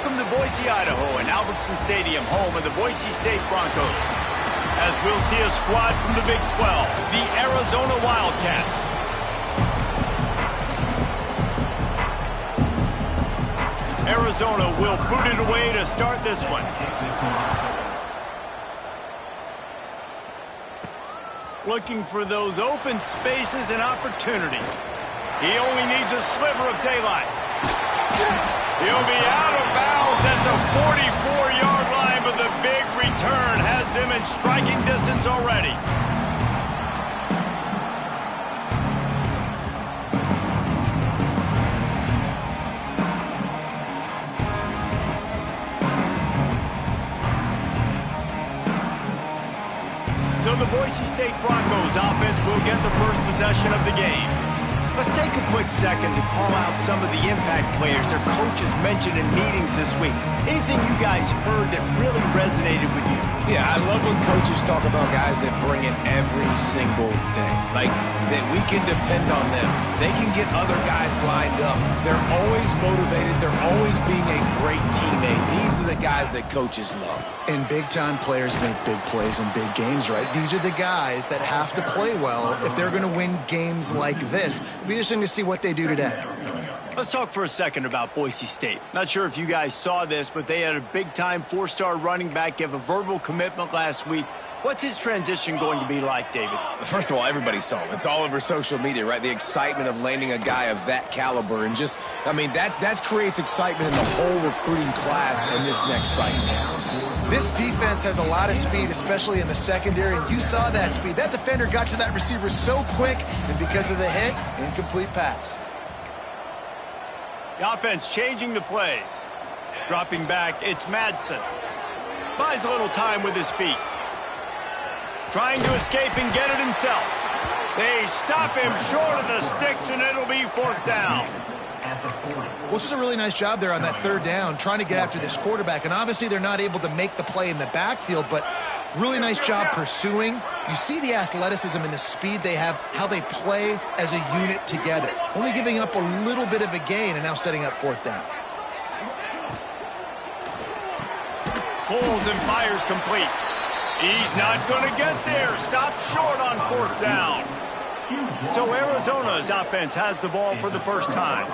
Welcome to Boise, Idaho, and Albertson Stadium, home of the Boise State Broncos. As we'll see a squad from the Big 12, the Arizona Wildcats. Arizona will boot it away to start this one. Looking for those open spaces and opportunity. He only needs a sliver of daylight. He'll be out of bounds at the 44-yard line, but the big return has them in striking distance already. So the Boise State Broncos offense will get the first possession of the game. Let's take a quick second to call out some of the impact players their coaches mentioned in meetings this week. Anything you guys heard that really resonated with you? Yeah, I love when coaches talk about guys that bring it every single day. Like, that we can depend on them. They can get other guys lined up. They're always motivated. They're always being a great teammate. These are the guys that coaches love. And big-time players make big plays in big games, right? These are the guys that have to play well if they're going to win games like this. It'll be interesting to see what they do today. Let's talk for a second about Boise State. Not sure if you guys saw this, but they had a big-time four-star running back give a verbal commitment last week. What's his transition going to be like, David? First of all, everybody saw it. It's all over social media, right? The excitement of landing a guy of that caliber. And just, I mean, that creates excitement in the whole recruiting class in this next cycle. This defense has a lot of speed, especially in the secondary, and you saw that speed. That defender got to that receiver so quick, and because of the hit, incomplete pass. The offense changing the play. Dropping back, it's Madsen. Buys a little time with his feet. Trying to escape and get it himself. They stop him short of the sticks, and it'll be fourth down. Well, this is a really nice job there on that third down, trying to get after this quarterback. And obviously they're not able to make the play in the backfield, but really nice job pursuing. You see the athleticism and the speed they have, how they play as a unit together. Only giving up a little bit of a gain and now setting up fourth down. Pulls and fires complete. He's not going to get there. Stopped short on fourth down. So Arizona's offense has the ball for the first time.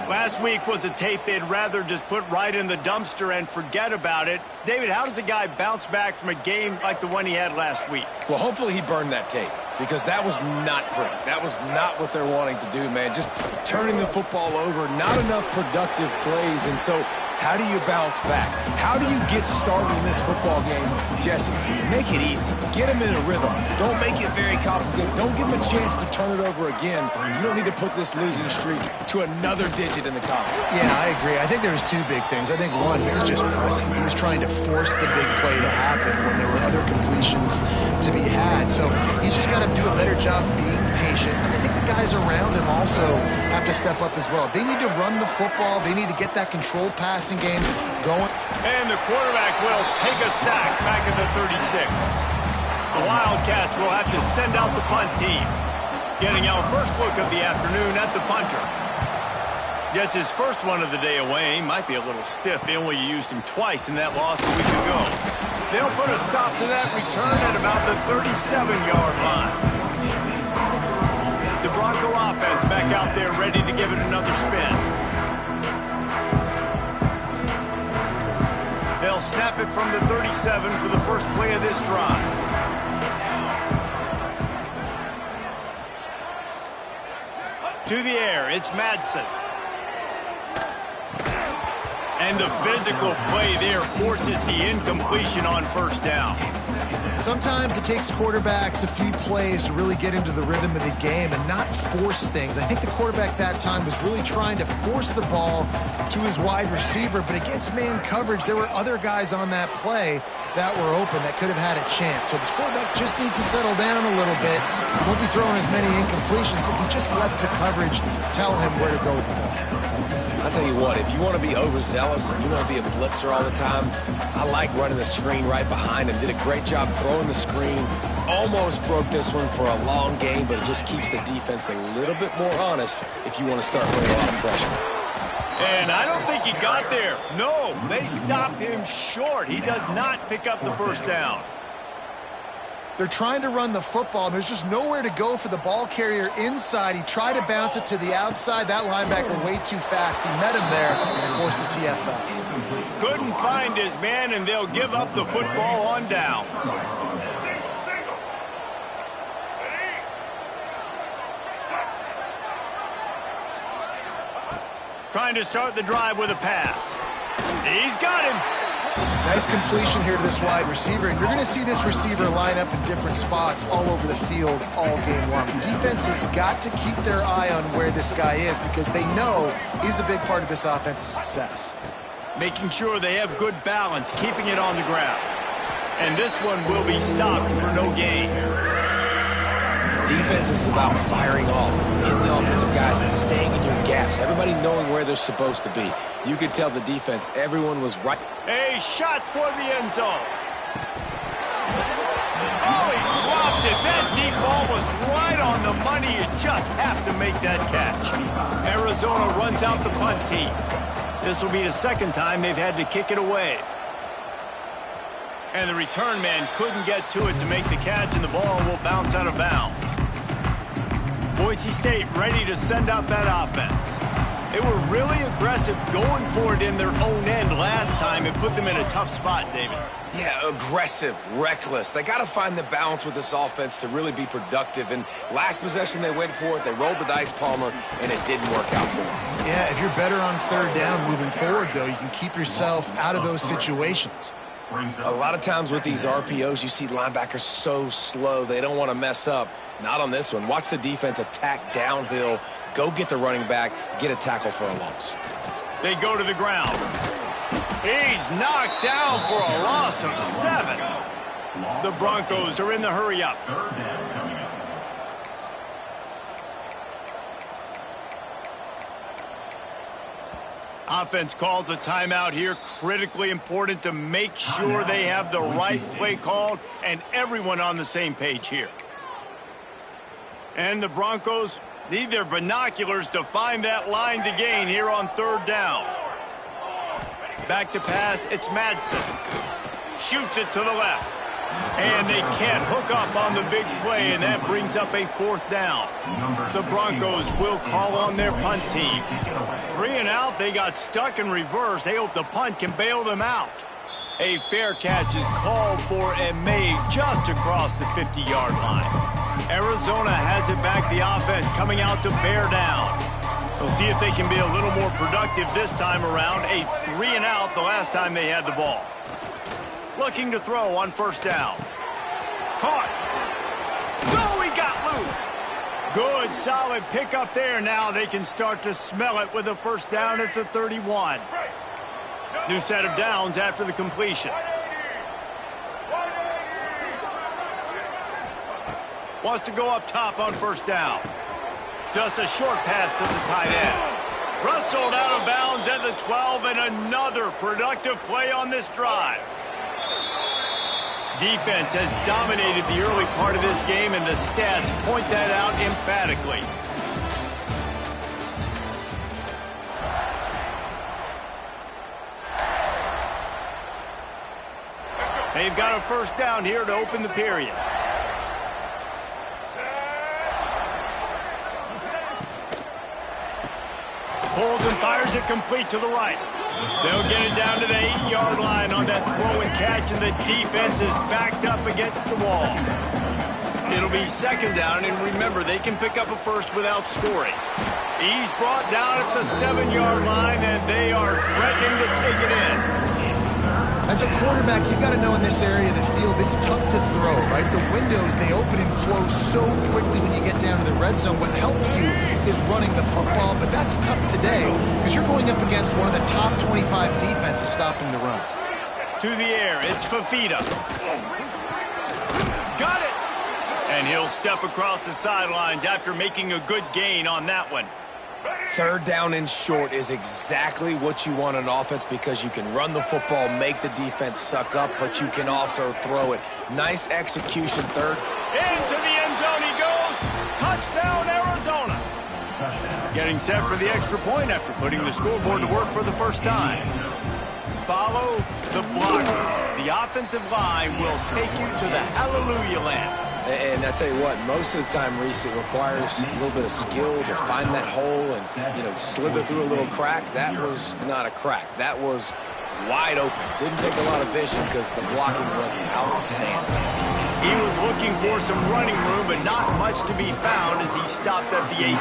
Last week was a tape they'd rather just put right in the dumpster and forget about it. David, how does a guy bounce back from a game like the one he had last week? Well, hopefully he burned that tape, because that was not pretty. That was not what they're wanting to do, man. Just turning the football over, not enough productive plays. And so how do you bounce back? How do you get started in this football game, Jesse? Make it easy. Get him in a rhythm. Don't make it very complicated. Don't give him a chance to turn it over again. You don't need to put this losing streak to another digit in the column. Yeah, I agree. I think there was two big things. I think one, he was just pressing. He was trying to force the big play to happen when there were other completions to be had. So he's just got to do a better job being patient. And I think the guys around him also have to step up as well. They need to run the football. They need to get that controlled passing game going. And the quarterback will take a sack back at the 36. The Wildcats will have to send out the punt team. Getting our first look of the afternoon at the punter. Gets his first one of the day away. Might be a little stiff. They only used him twice in that loss a week ago. They'll put a stop to that return at about the 37-yard line. The Bronco offense back out there ready to give it another spin. They'll snap it from the 37 for the first play of this drive. To the air, it's Madsen. And the physical play there forces the incompletion on first down. Sometimes it takes quarterbacks a few plays to really get into the rhythm of the game and not force things. I think the quarterback that time was really trying to force the ball to his wide receiver, but against man coverage, there were other guys on that play that were open that could have had a chance. So this quarterback just needs to settle down a little bit. He won't be throwing as many incompletions if he just lets the coverage tell him where to go with the ball. I'll tell you what, if you want to be overzealous and you want to be a blitzer all the time, I like running the screen right behind him. Did a great job throwing the screen. Almost broke this one for a long game, but it just keeps the defense a little bit more honest if you want to start putting a lot of pressure. And I don't think he got there. No, they stopped him short. He does not pick up the first down. They're trying to run the football, and there's just nowhere to go for the ball carrier inside. He tried to bounce it to the outside. That linebacker way too fast. He met him there and forced the TFL. Couldn't find his man, and they'll give up the football on downs. Trying to start the drive with a pass. He's got him. Nice completion here to this wide receiver, and you're going to see this receiver line up in different spots all over the field all game long. The defense has got to keep their eye on where this guy is because they know he's a big part of this offense's success. Making sure they have good balance, keeping it on the ground. And this one will be stopped for no gain. Defense is about firing off, hitting the offensive guys, and staying in your gaps. Everybody knowing where they're supposed to be. You could tell the defense, everyone was right. A shot toward the end zone. Oh, he dropped it. That deep ball was right on the money. You just have to make that catch. Arizona runs out the punt team. This will be the second time they've had to kick it away. And the return man couldn't get to it to make the catch, and the ball will bounce out of bounds. Boise State ready to send out that offense. They were really aggressive going for it in their own end last time and put them in a tough spot, David. Yeah, aggressive, reckless. They got to find the balance with this offense to really be productive. And last possession they went for it, they rolled the dice, Palmer, and it didn't work out for them. Yeah, if you're better on third down moving forward, though, you can keep yourself out of those situations. A lot of times with these RPOs, you see linebackers so slow, they don't want to mess up. Not on this one. Watch the defense attack downhill, go get the running back, get a tackle for a loss. They go to the ground. He's knocked down for a loss of 7. The Broncos are in the hurry-up. Offense calls a timeout here. Critically important to make sure they have the right play called and everyone on the same page here. And the Broncos need their binoculars to find that line to gain here on third down. Back to pass, it's Madsen. Shoots it to the left. And they can't hook up on the big play, and that brings up a fourth down. The Broncos will call on their punt team. 3 and out, they got stuck in reverse. They hope the punt can bail them out. A fair catch is called for and made just across the 50-yard line. Arizona has it back, the offense coming out to bear down. We'll see if they can be a little more productive this time around. A 3 and out the last time they had the ball. Looking to throw on first down. Caught. No, he got loose. Good, solid pickup there. Now they can start to smell it with a first down at the 31. New set of downs after the completion. Wants to go up top on first down. Just a short pass to the tight end. Rustled out of bounds at the 12, and another productive play on this drive. Defense has dominated the early part of this game, and the stats point that out emphatically. They've got a first down here to open the period. Pulls and fires it complete to the right. They'll get it down to the 8-yard line on that throw and catch, and the defense is backed up against the wall. It'll be second down, and remember, they can pick up a first without scoring. He's brought down at the 7-yard line, and they are threatening to take it in. As a quarterback, you've got to know in this area of the field, it's tough to throw, right? The windows, they open and close so quickly when you get down to the red zone. What helps you is running the football, but that's tough today because you're going up against one of the top 25 defenses stopping the run. To the air, it's Fafita. Got it! And he'll step across the sidelines after making a good gain on that one. Third down and short is exactly what you want on offense because you can run the football, make the defense suck up, but you can also throw it. Nice execution, third. Into the end zone he goes. Touchdown, Arizona. Getting set for the extra point after putting the scoreboard to work for the first time. Follow the blockers. The offensive line will take you to the hallelujah land. And I tell you what, most of the time, Reese, it requires a little bit of skill to find that hole and, you know, slither through a little crack. That was not a crack. That was wide open. Didn't take a lot of vision because the blocking was outstanding. He was looking for some running room, but not much to be found as he stopped at the 18.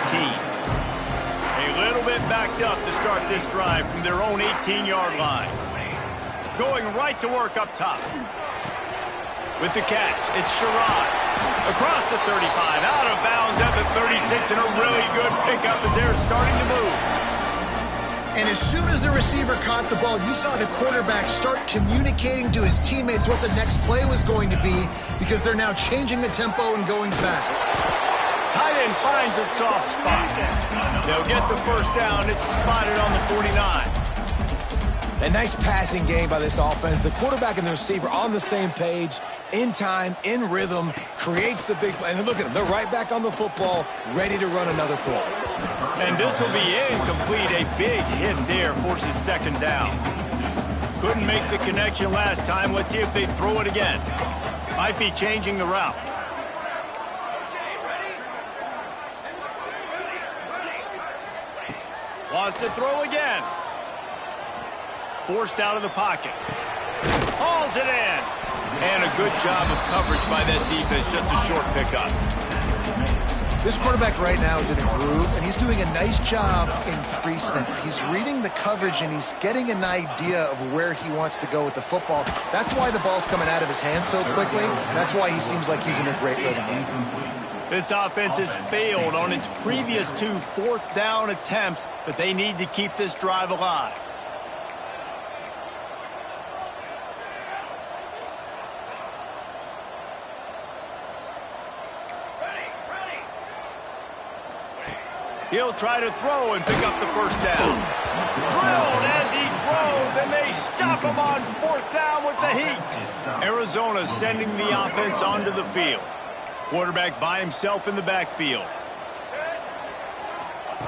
A little bit backed up to start this drive from their own 18-yard line. Going right to work up top. With the catch, it's Sherrod. Across the 35, out of bounds at the 36, and a really good pickup as they're starting to move. And as soon as the receiver caught the ball, you saw the quarterback start communicating to his teammates what the next play was going to be because they're now changing the tempo and going fast. Tight end finds a soft spot. They'll get the first down. It's spotted on the 49. A nice passing game by this offense. The quarterback and the receiver on the same page, in time, in rhythm, creates the big play. And look at them. They're right back on the football, ready to run another play. And this will be incomplete. A big hit there forces second down. Couldn't make the connection last time. Let's see if they throw it again. Might be changing the route. Wants to throw again. Forced out of the pocket. Hauls it in. And a good job of coverage by that defense. Just a short pickup. This quarterback right now is in a groove, and he's doing a nice job in pre-snap. He's reading the coverage, and he's getting an idea of where he wants to go with the football. That's why the ball's coming out of his hands so quickly. That's why he seems like he's in a great rhythm. This offense has failed on its previous 2 fourth-down attempts, but they need to keep this drive alive. He'll try to throw and pick up the first down. Drilled as he throws, and they stop him on 4th down with the heat. Arizona sending the offense onto the field. Quarterback by himself in the backfield.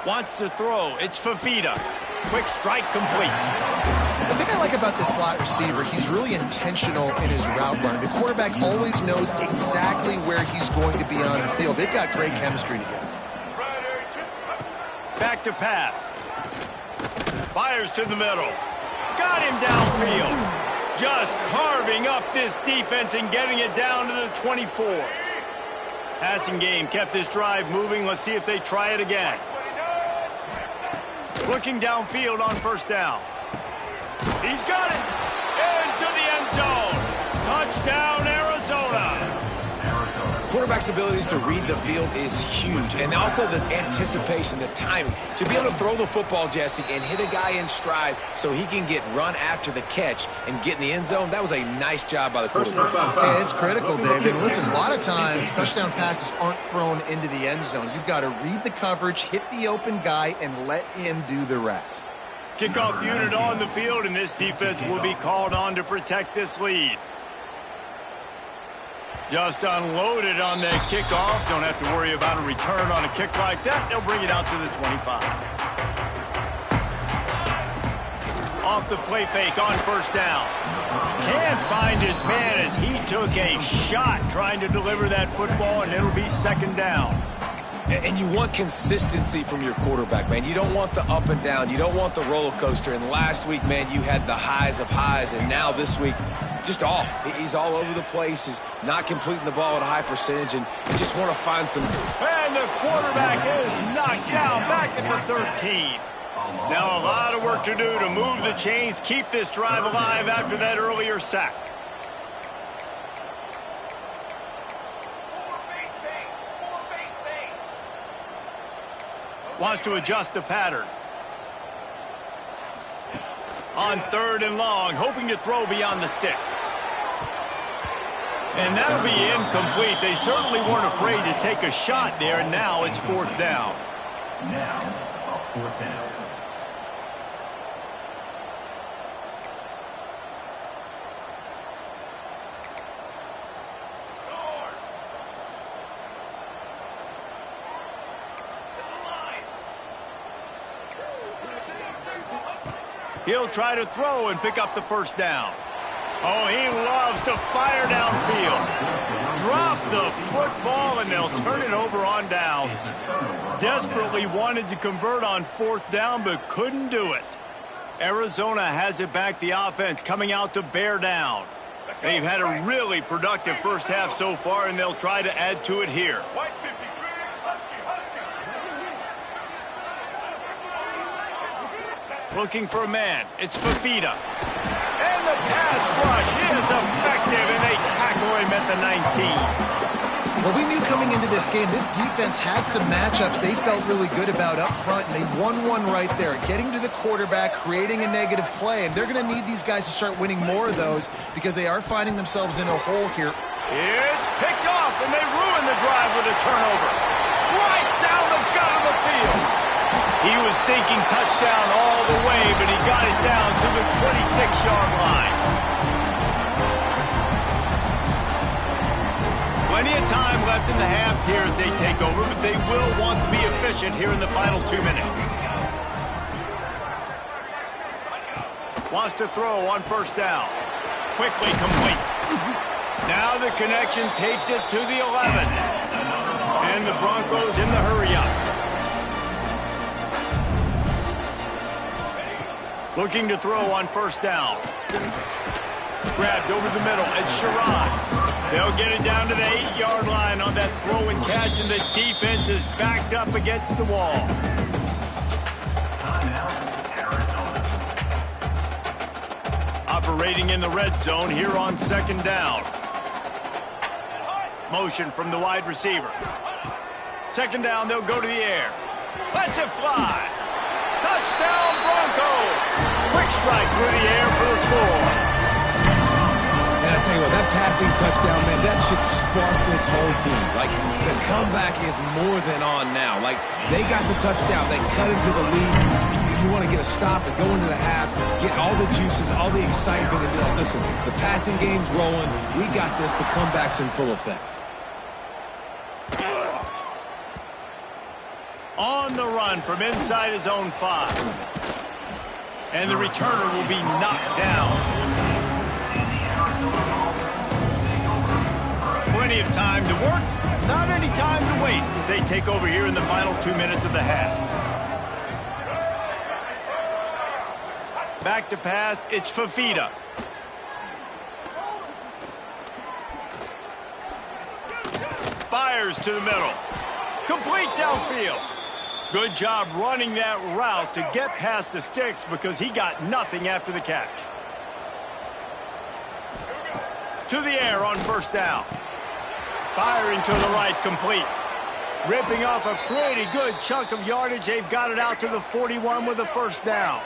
Wants to throw. It's Fafita. Quick strike complete. The thing I like about this slot receiver, he's really intentional in his route running. The quarterback always knows exactly where he's going to be on the field. They've got great chemistry together. Back to pass. Fires to the middle. Got him downfield. Just carving up this defense and getting it down to the 24. Passing game kept this drive moving. Let's see if they try it again. Looking downfield on 1st down. He's got it. Into the end zone. Touchdown, Arizona. Quarterback's abilities to read the field is huge, and also the anticipation, the timing. To be able to throw the football, Jesse, and hit a guy in stride so he can get run after the catch and get in the end zone, that was a nice job by the quarterback. Yeah, it's critical, Dave. And listen, a lot of times touchdown passes aren't thrown into the end zone. You've got to read the coverage, hit the open guy, and let him do the rest. Kickoff unit on the field, and this defense will be called on to protect this lead. Just unloaded on that kickoff. Don't have to worry about a return on a kick like that. They'll bring it out to the 25. Off the play fake on 1st down. Can't find his man as he took a shot trying to deliver that football, and it'll be 2nd down. And you want consistency from your quarterback, man. You don't want the up and down. You don't want the roller coaster. And last week, man, you had the highs of highs. And now this week, just off. He's all over the place. He's not completing the ball at a high percentage. And you just want to find some. And the quarterback is knocked down back at the 13. Now a lot of work to do to move the chains, keep this drive alive after that earlier sack. Wants to adjust the pattern. On 3rd and long, hoping to throw beyond the sticks. And that'll be incomplete. They certainly weren't afraid to take a shot there, and now it's 4th down. Now, a 4th down. He'll try to throw and pick up the first down. Oh, he loves to fire downfield. Drop the football, and they'll turn it over on downs. Desperately wanted to convert on fourth down, but couldn't do it. Arizona has it back, the offense coming out to bear down. They've had a really productive first half so far, and they'll try to add to it here. Looking for a man. It's Fafita. And the pass rush is effective, and they tackle him at the 19. Well, we knew coming into this game, this defense had some matchups they felt really good about up front, and they won one right there, getting to the quarterback, creating a negative play, and they're going to need these guys to start winning more of those because they are finding themselves in a hole here. It's picked off, and they ruin the drive with a turnover. Right down the gut of the field. He was thinking touchdown all the way, but he got it down to the 26-yard line. Plenty of time left in the half here as they take over, but they will want to be efficient here in the final 2 minutes. Wants to throw on first down. Quickly complete. Now the connection takes it to the 11. And the Broncos in the hurry-up. Looking to throw on first down. Grabbed over the middle. It's Sherrod. They'll get it down to the 8-yard line on that throw and catch, and the defense is backed up against the wall. Operating in the red zone here on second down. Motion from the wide receiver. Second down, they'll go to the air. Lets it fly. Touchdown, Broncos! Quick strike through the air for the score. And I tell you what, that passing touchdown, man, that should spark this whole team. Like, the comeback is more than on now. Like, they got the touchdown. They cut into the lead. You want to get a stop and go into the half, get all the juices, all the excitement, and be like, listen, the passing game's rolling. We got this. The comeback's in full effect. On the run from inside his own 5. And the returner will be knocked down. Plenty of time to work, not any time to waste as they take over here in the final 2 minutes of the half. Back to pass, it's Fafita. Fires to the middle. Complete downfield. Good job running that route to get past the sticks because he got nothing after the catch. To the air on first down. Firing to the right, complete. Ripping off a pretty good chunk of yardage. They've got it out to the 41 with a first down.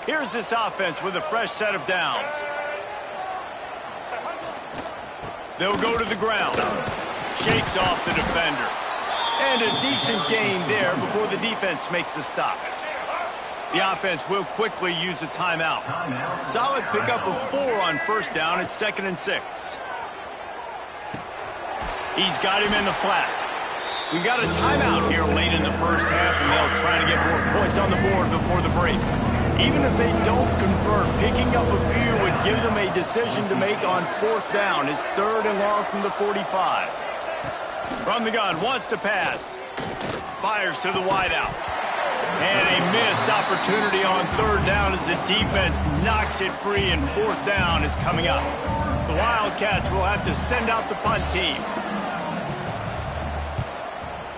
Here's this offense with a fresh set of downs. They'll go to the ground. Shakes off the defender. And a decent gain there before the defense makes the stop. The offense will quickly use a timeout. Solid pickup of 4 on first down. It's 2nd and 6. He's got him in the flat. We got a timeout here late in the first half, and they'll try to get more points on the board before the break. Even if they don't convert, picking up a few would give them a decision to make on fourth down. It's 3rd and long from the 45. From the gun, wants to pass. Fires to the wideout. And a missed opportunity on 3rd down as the defense knocks it free, and 4th down is coming up. The Wildcats will have to send out the punt team.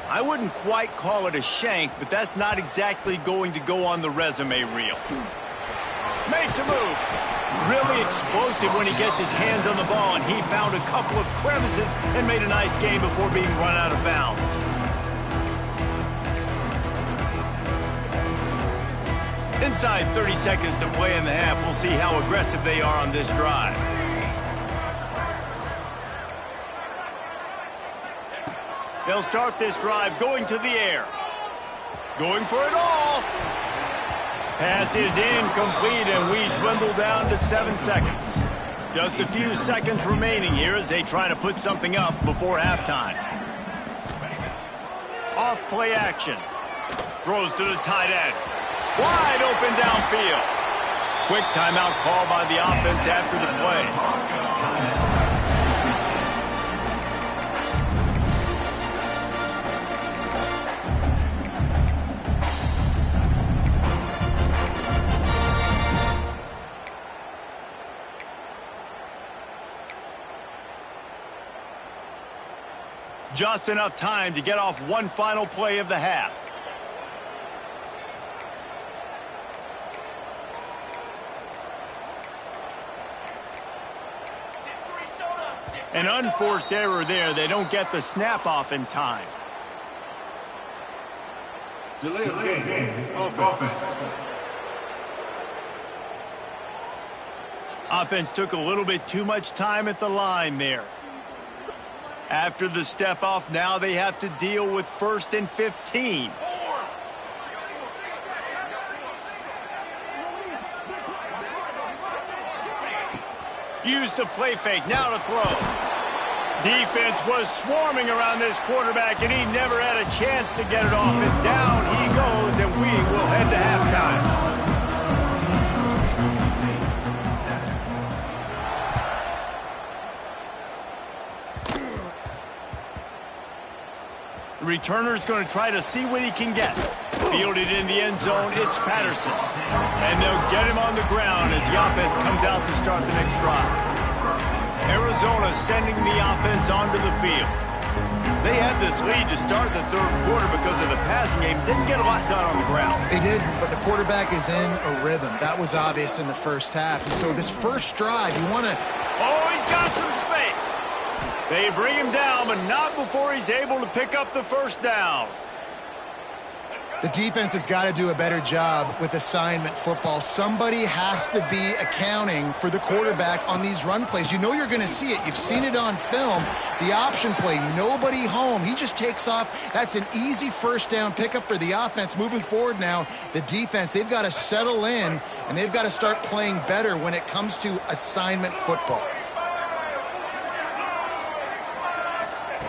I wouldn't quite call it a shank, but that's not exactly going to go on the resume reel. Makes a move. Really explosive when he gets his hands on the ball, and he found a couple of crevices and made a nice game before being run out of bounds. Inside 30 seconds to play in the half. We'll see how aggressive they are on this drive. They'll start this drive going to the air. Going for it all. Pass is incomplete, and we dwindle down to 7 seconds. Just a few seconds remaining here as they try to put something up before halftime. Off play action. Throws to the tight end. Wide open downfield. Quick timeout call by the offense after the play. Just enough time to get off one final play of the half. An unforced error there. They don't get the snap off in time. Delay of game. Offense. Offense took a little bit too much time at the line there. After the step off, now they have to deal with 1st and 15. Use the play fake, now to throw. Defense was swarming around this quarterback, and he never had a chance to get it off. And down he goes, and we will head to halftime. The returner's going to try to see what he can get. Fielded in the end zone, it's Patterson. And they'll get him on the ground as the offense comes out to start the next drive. Arizona sending the offense onto the field. They had this lead to start the third quarter because of the passing game. Didn't get a lot done on the ground. They did, but the quarterback is in a rhythm. That was obvious in the first half. And so this first drive, you want to... Oh, he's got some space. They bring him down, but not before he's able to pick up the first down. The defense has got to do a better job with assignment football. Somebody has to be accounting for the quarterback on these run plays. You know you're going to see it. You've seen it on film. The option play, nobody home. He just takes off. That's an easy first down pickup for the offense. Moving forward now, the defense, they've got to settle in, and they've got to start playing better when it comes to assignment football.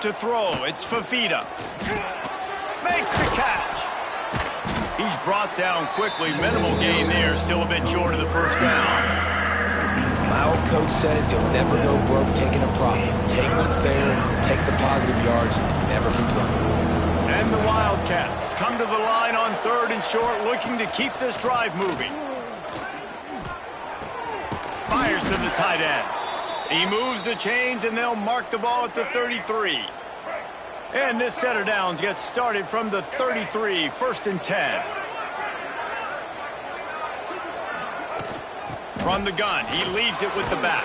To throw, it's Fafita. Makes the catch. He's brought down quickly. Minimal gain there. Still a bit short of the first down. My old coach said it, you'll never go broke taking a profit. Take what's there, take the positive yards, and never complain. And the Wildcats come to the line on 3rd and short, looking to keep this drive moving. Fires to the tight end. He moves the chains, and they'll mark the ball at the 33. And this set of downs gets started from the 33, 1st and 10. From the gun, he leaves it with the back.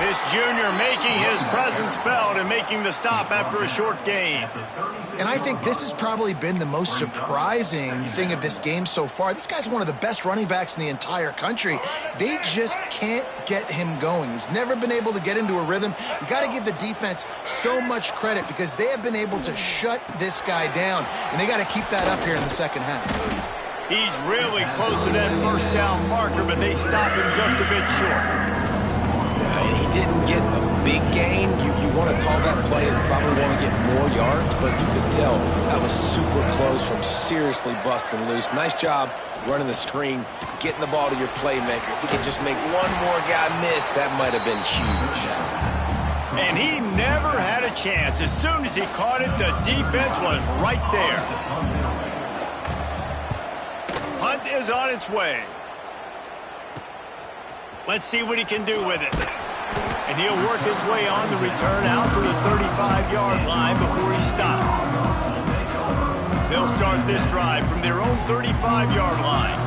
This junior making his presence felt and making the stop after a short gain. And I think this has probably been the most surprising thing of this game so far. This guy's one of the best running backs in the entire country. They just can't get him going. He's never been able to get into a rhythm. You got to give the defense so much credit because they have been able to shut this guy down, and they got to keep that up here in the second half. He's really close to that first down marker, but they stop him just a bit short. He didn't get a big gain. You want to call that play and probably want to get more yards, but you could tell that was super close from seriously busting loose. Nice job running the screen, getting the ball to your playmaker. If he could just make one more guy miss, that might have been huge. And he never had a chance. As soon as he caught it, the defense was right there. Hunt is on its way. Let's see what he can do with it. And he'll work his way on the return out to the 35-yard line before he stops. They'll start this drive from their own 35-yard line.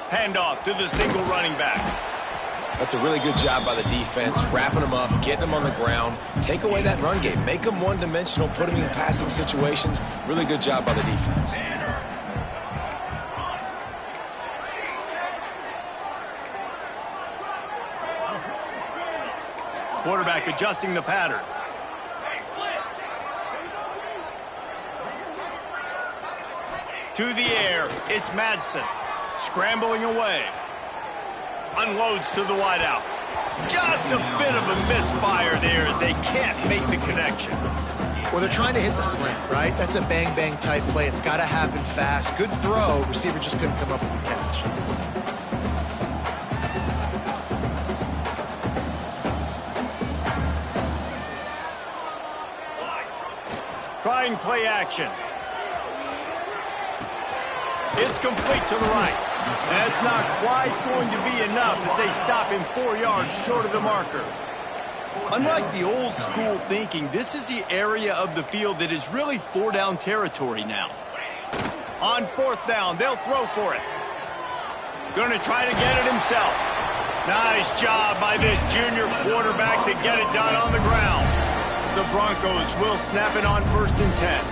Handoff to the single running back. That's a really good job by the defense, wrapping them up, getting them on the ground. Take away that run game. Make them one-dimensional, put them in passing situations. Really good job by the defense. Quarterback adjusting the pattern. To the air, it's Madsen. Scrambling away. Unloads to the wideout. Just a bit of a misfire there as they can't make the connection. Well, they're trying to hit the slant, right? That's a bang-bang type play. It's got to happen fast. Good throw. Receiver just couldn't come up with the catch. Trying play action. It's complete to the right. That's not quite going to be enough as they stop him 4 yards short of the marker. Unlike the old school thinking, this is the area of the field that is really 4-down territory now. On 4th down, they'll throw for it. Going to try to get it himself. Nice job by this junior quarterback to get it done on the ground. The Broncos will snap it on 1st and 10.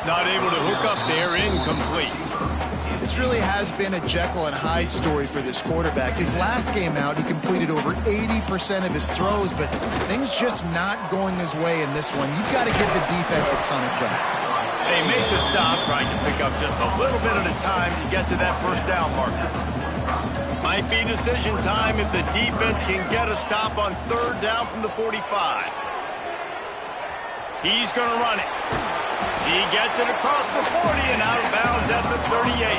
Not able to hook up there, incomplete. This really has been a Jekyll and Hyde story for this quarterback. His last game out, he completed over 80% of his throws, but things just not going his way in this one. You've got to give the defense a ton of credit. They make the stop, trying to pick up just a little bit at a time to get to that 1st down marker. Might be decision time if the defense can get a stop on 3rd down from the 45. He's going to run it. He gets it across the 40 and out of bounds at the 38.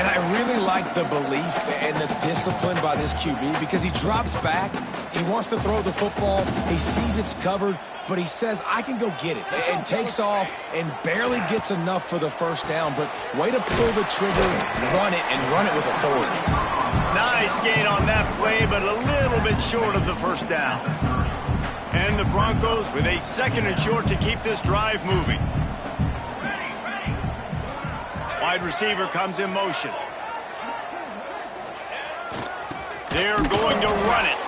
And I really like the belief and the discipline by this QB because he drops back, he wants to throw the football, he sees it's covered, but he says, I can go get it, and takes off and barely gets enough for the 1st down, but way to pull the trigger, run it with authority. Nice gain on that play, but a little bit short of the 1st down. And the Broncos with a 2nd and short to keep this drive moving. Wide receiver comes in motion. They're going to run it.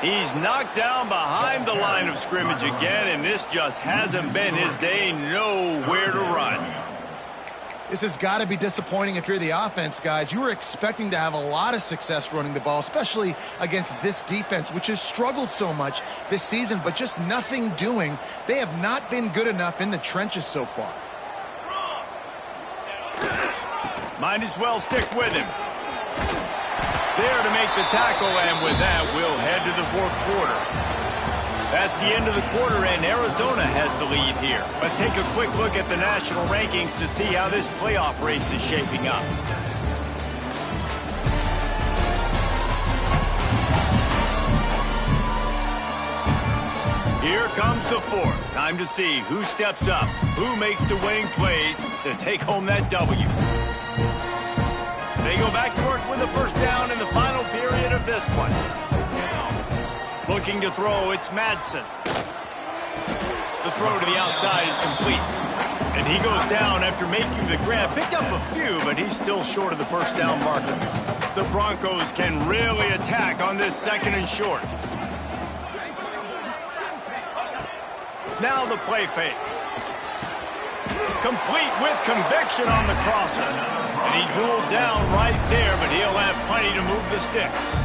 He's knocked down behind the line of scrimmage again, and this just hasn't been his day. Nowhere to run. This has got to be disappointing if you're the offense, guys. You were expecting to have a lot of success running the ball, especially against this defense, which has struggled so much this season, but just nothing doing. They have not been good enough in the trenches so far. Might as well stick with him. There to make the tackle, and with that, we'll head to the 4th quarter. That's the end of the quarter, and Arizona has the lead here. Let's take a quick look at the national rankings to see how this playoff race is shaping up. Here comes the 4th. Time to see who steps up, who makes the winning plays to take home that W. They go back to work with the 1st down in the final period of this one. Looking to throw, it's Madsen. The throw to the outside is complete. And he goes down after making the grab. Picked up a few, but he's still short of the 1st down marker. The Broncos can really attack on this 2nd and short. Now the play fake. Complete with conviction on the crosser. And he's ruled down right there, but he'll have plenty to move the sticks.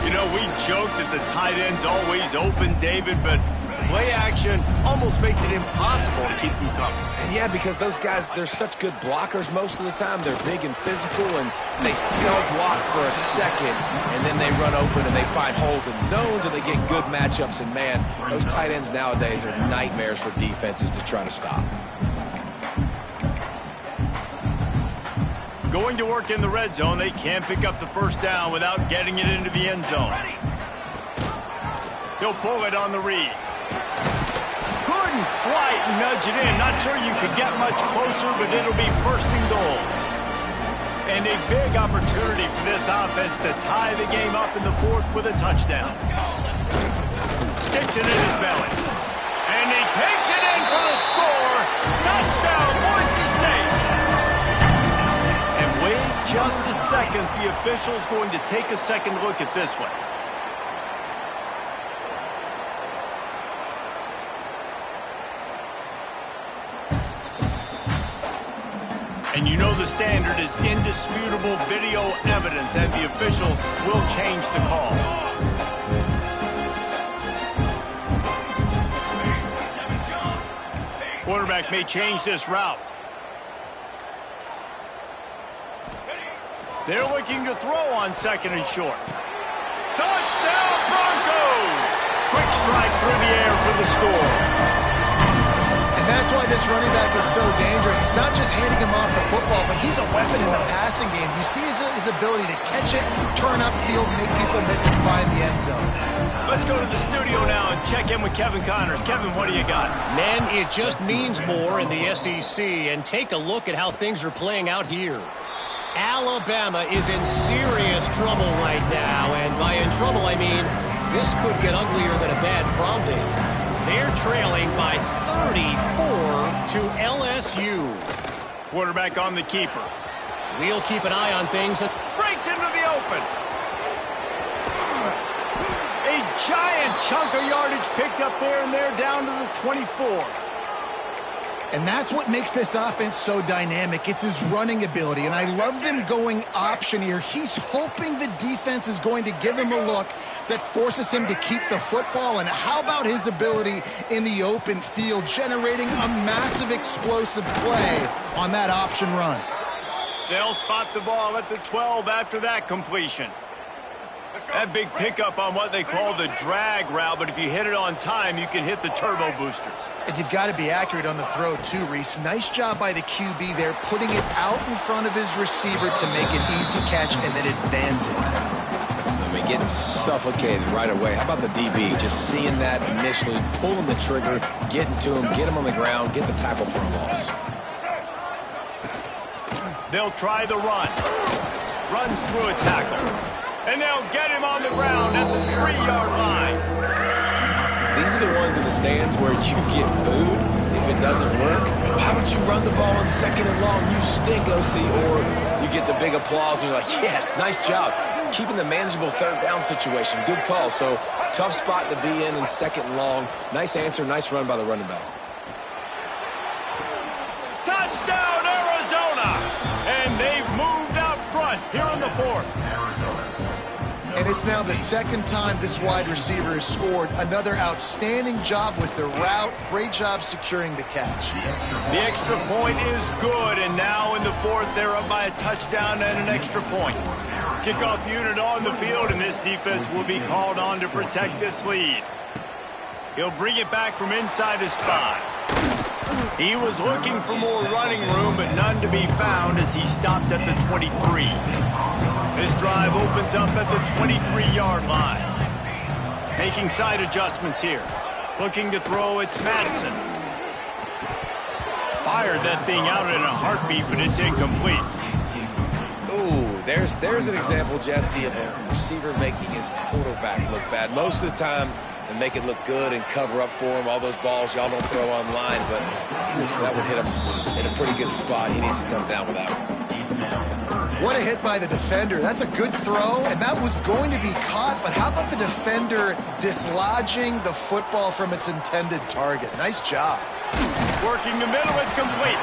You know, we joke that the tight end's always open, David, but play action almost makes it impossible to keep them coming. And yeah, because those guys, they're such good blockers most of the time. They're big and physical, and they self-block for a second, and then they run open and they find holes in zones, or they get good matchups. And, man, those tight ends nowadays are nightmares for defenses to try to stop. Going to work in the red zone, they can't pick up the 1st down without getting it into the end zone. He'll pull it on the read. Couldn't quite nudge it in. Not sure you could get much closer, but it'll be 1st and goal. And a big opportunity for this offense to tie the game up in the 4th with a touchdown. Sticks it in his belly. And he takes it in for the score. Touchdown, Boise State. And wait just a second. The official's going to take a second look at this one. And you know the standard is indisputable video evidence, and the officials will change the call. Quarterback may change this route. They're looking to throw on 2nd and short. Touchdown Broncos! Quick strike through the air for the score. And that's why this running back is so dangerous. It's not just handing him off the football, but he's a weapon in the passing game. You see his ability to catch it, turn upfield, make people miss and find the end zone. Let's go to the studio now and check in with Kevin Connors. Kevin, what do you got? Men, it just means more in the SEC, and take a look at how things are playing out here. Alabama is in serious trouble right now, and by in trouble I mean this could get uglier than a bad prom date. They're trailing by 34 to LSU. Quarterback on the keeper. We'll keep an eye on things. Breaks into the open. A giant chunk of yardage picked up there, and they're down to the 24. And that's what makes this offense so dynamic. It's his running ability, and I love them going option here. He's hoping the defense is going to give him a look that forces him to keep the football. And how about his ability in the open field, generating a massive explosive play on that option run? They'll spot the ball at the 12 after that completion. That big pickup on what they call the drag route, but if you hit it on time, you can hit the turbo boosters. And you've got to be accurate on the throw too, Reese. Nice job by the QB there, putting it out in front of his receiver to make an easy catch and then advance it. I mean, getting suffocated right away. How about the DB? Just seeing that initially, pulling the trigger, getting to him, get him on the ground, get the tackle for a loss. They'll try the run. Runs through a tackle. And they'll get him on the ground at the 3-yard line. These are the ones in the stands where you get booed if it doesn't work. Why would you run the ball on 2nd and long? You stink, OC. Or you get the big applause and you're like, yes, nice job. Keeping the manageable 3rd down situation. Good call. So tough spot to be in 2nd and long. Nice answer, nice run by the running back. Touchdown, Arizona! And they've moved out front here in the 4th. And it's now the 2nd time this wide receiver has scored. Another outstanding job with the route. Great job securing the catch. The extra point is good, and now in the 4th, they're up by a touchdown and an extra point. Kickoff unit on the field, and this defense will be called on to protect this lead. He'll bring it back from inside his 5. He was looking for more running room, but none to be found as he stopped at the 23. This drive opens up at the 23-yard line. Making side adjustments here. Looking to throw, it's Madison. Fired that thing out in a heartbeat, but it's incomplete. Ooh, there's an example, Jesse, of a receiver making his quarterback look bad. Most of the time, they make it look good and cover up for him. All those balls y'all don't throw online, but that would hit him in a pretty good spot. He needs to come down with that one. What a hit by the defender. That's a good throw, and that was going to be caught, but how about the defender dislodging the football from its intended target? Nice job. Working the middle, it's complete.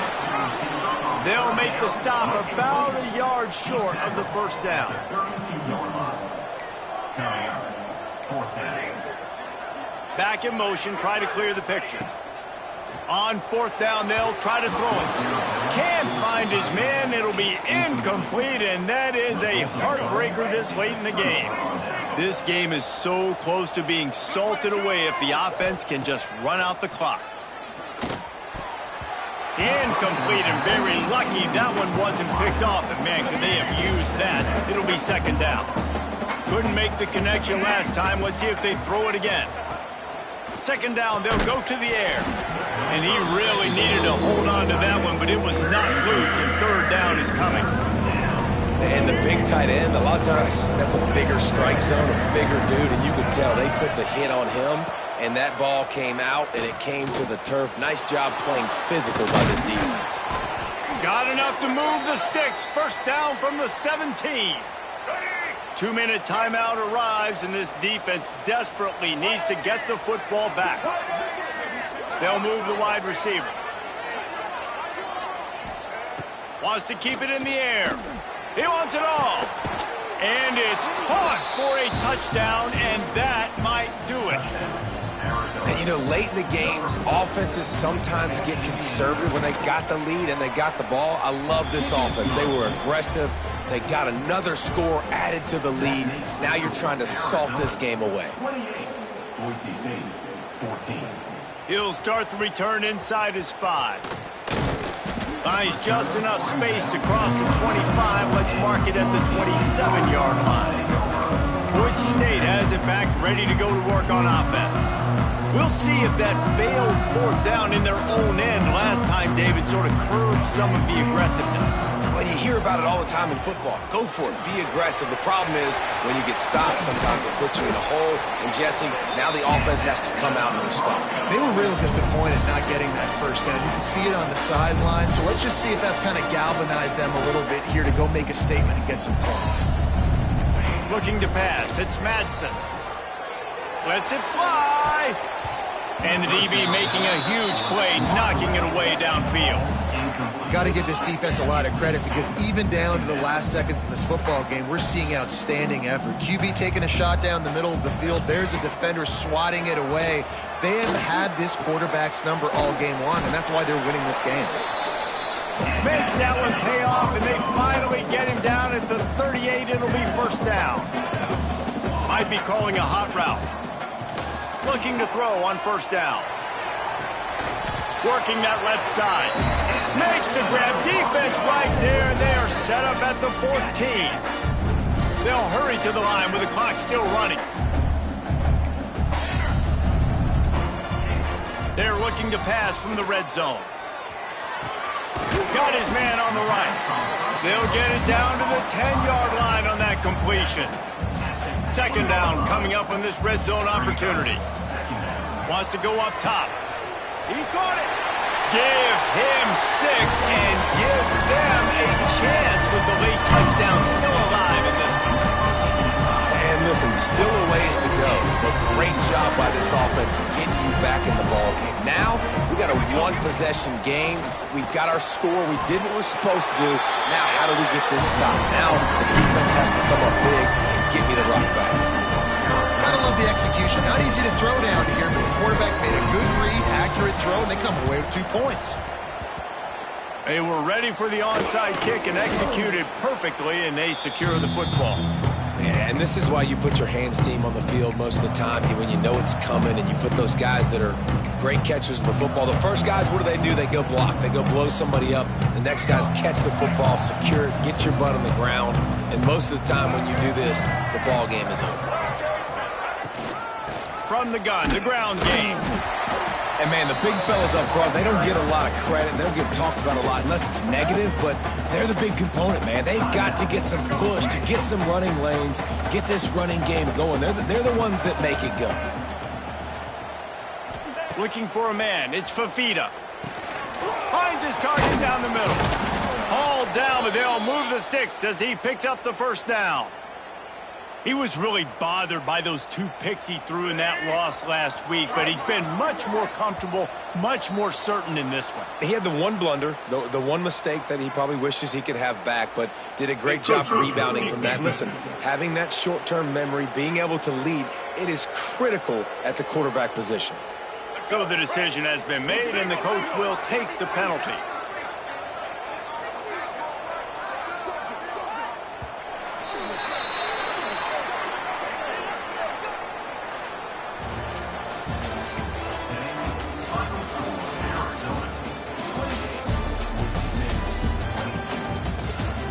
They'll make the stop about a yard short of the 1st down. Back in motion, try to clear the picture. On 4th down, they'll try to throw it. Can't find his man. It'll be incomplete, and that is a heartbreaker this late in the game. This game is so close to being salted away if the offense can just run out the clock. Incomplete, and very lucky that one wasn't picked off. And man, could they have used that? It'll be 2nd down. Couldn't make the connection last time. Let's see if they throw it again. 2nd down, they'll go to the air. And he really needed to hold on to that one, but it was not loose, and 3rd down is coming. And the big tight end, a lot of times that's a bigger strike zone, a bigger dude, and you could tell they put the hit on him, and that ball came out, and it came to the turf. Nice job playing physical by this defense. Got enough to move the sticks. 1st down from the 17. 2-minute timeout arrives, and this defense desperately needs to get the football back. They'll move the wide receiver. Wants to keep it in the air. He wants it all. And it's caught for a touchdown, and that might do it. And, you know, late in the games, offenses sometimes get conservative when they got the lead and they got the ball. I love this offense. They were aggressive. They got another score added to the lead. Now you're trying to salt this game away. 28. Boise State, 14. He'll start the return inside his 5. Finds just enough space to cross the 25. Let's mark it at the 27-yard line. Boise State has it back, ready to go to work on offense. We'll see if that failed 4th down in their own end last time, David, sort of curbed some of the aggressiveness. Well, you hear about it all the time in football. Go for it. Be aggressive. The problem is when you get stopped, sometimes it puts you in a hole. And, Jesse, now the offense has to come out and respond. They were real disappointed not getting that first down. You can see it on the sideline. So let's just see if that's kind of galvanized them a little bit here to go make a statement and get some points. Looking to pass. It's Madsen. Lets it fly. And the DB making a huge play, knocking it away downfield. Got to give this defense a lot of credit because even down to the last seconds in this football game, we're seeing outstanding effort. QB taking a shot down the middle of the field. There's a defender swatting it away. They have had this quarterback's number all game long, and that's why they're winning this game. Makes that one pay off, and they finally get him down at the 38. It'll be 1st down. Might be calling a hot route. Looking to throw on 1st down. Working that left side. Makes the grab. Defense right there. They are set up at the 14. They'll hurry to the line with the clock still running. They're looking to pass from the red zone. Got his man on the right. They'll get it down to the 10-yard line on that completion. 2nd down coming up on this red zone opportunity. Wants to go up top. He caught it. Give him 6 and give them a chance with the late touchdown still alive in this one. And listen, still a ways to go, but great job by this offense getting you back in the ball game. Now, we got a 1-possession game. We've got our score. We did what we're supposed to do. Now, how do we get this stopped? Now, the defense has to come up big and get me the rock back. Gotta love the execution. Not easy to throw down here, but the quarterback made a good read, accurate throw, and they come away with 2 points. They were ready for the onside kick and executed perfectly, and they secure the football. Yeah, and this is why you put your hands team on the field most of the time when you know it's coming, and you put those guys that are great catchers of the football. The first guys, what do? They go block. They go blow somebody up. The next guys catch the football, secure it, get your butt on the ground. And most of the time when you do this, the ball game is over. From the gun, the ground game. And, man, the big fellas up front, they don't get a lot of credit. They don't get talked about a lot unless it's negative, but they're the big component, man. They've got to get some push, to get some running lanes, get this running game going. They're the ones that make it go. Looking for a man. It's Fafita. Finds his target down the middle. Hauled down, but they'll move the sticks as he picks up the 1st down. He was really bothered by those 2 picks he threw in that loss last week, but he's been much more comfortable, much more certain in this one. He had the one blunder, the one mistake that he probably wishes he could have back, but did a great job rebounding from that. Listen, having that short-term memory, being able to lead, it is critical at the quarterback position. So the decision has been made, and the coach will take the penalty.